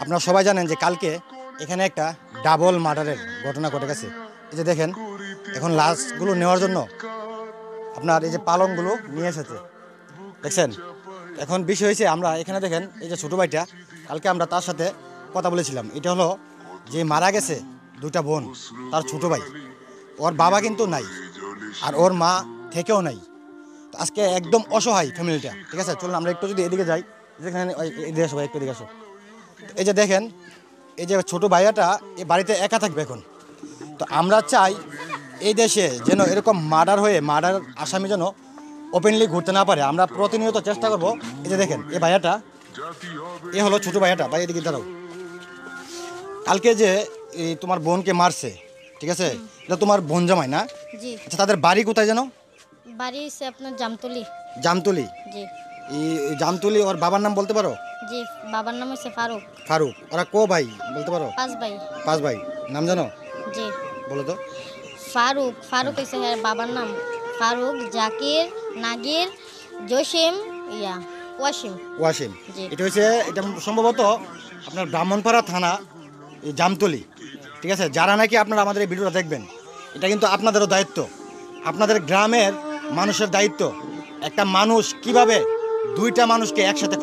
আপনারা সবাই জানেন যে কালকে এখানে একটা ডাবল মার্ডারের ঘটনা ঘটে গেছে। এই যে দেখেন, এখন লাশগুলো নেওয়ার জন্য আপনার এই যে পালংগুলো নিয়ে এসেছে, দেখছেন। এখন বিষয় হয়েছে, আমরা এখানে দেখেন এই যে ছোটো ভাইটা, কালকে আমরা তার সাথে কথা বলেছিলাম। এটা হলো যে মারা গেছে দুটা বোন, তার ছোটো ভাই। ওর বাবা কিন্তু নাই, আর ওর মা থেকেও নাই। তো আজকে একদম অসহায় ফ্যামিলিটা, ঠিক আছে। চলুন আমরা একটু যদি এদিকে যাই, যেখানে এদিকে আসো ভাই, একটু এদিকে আসো। এই যে দেখেন, এই যে ছোটো ভাইয়াটা এই বাড়িতে একা থাকবে এখন। তো আমরা চাই এই দেশে যেন এরকম মার্ডার আসামি যেন ওপেনলি ঘুরতে না পারে। আমরা প্রতিনিয়ত চেষ্টা করব। এই যে দেখেন, এই ভাইয়াটা, এ হলো ছোটো ভাইয়াটা। ভাই এদিকে দাঁড়াও। কালকে যে এই তোমার বোনকে মারছে, ঠিক আছে, এটা তোমার বোন জামাই না? জি। আচ্ছা, তাদের বাড়ি কোথায় যেন? বাড়ি হচ্ছে আপনার জামতলি। জামতলি। জি। এই জামতলি। ওর বাবার নাম বলতে পারো? জি, বাবার নাম হচ্ছে ফারুক। ফারুক। ওরা কো ভাই বলতে পারো? 5 ভাই। 5 ভাই। নাম জানো? জি। বলো তো। ফারুক হচ্ছে বাবার নাম। ফারুক, জাকির, নাগির, জসিম, ওয়াসিম। ওয়াসিম। জি। এটা সম্ভবত আপনার ব্রাহ্মণপাড়া থানা, এই জামতলি, ঠিক আছে। যারা নাকি আপনারা আমাদের এই ভিডিওটা দেখবেন, এটা কিন্তু আপনাদেরও দায়িত্ব, আপনাদের গ্রামের মানুষের দায়িত্ব। একটা মানুষ কিভাবে দুইটা মানুষকে একসাথে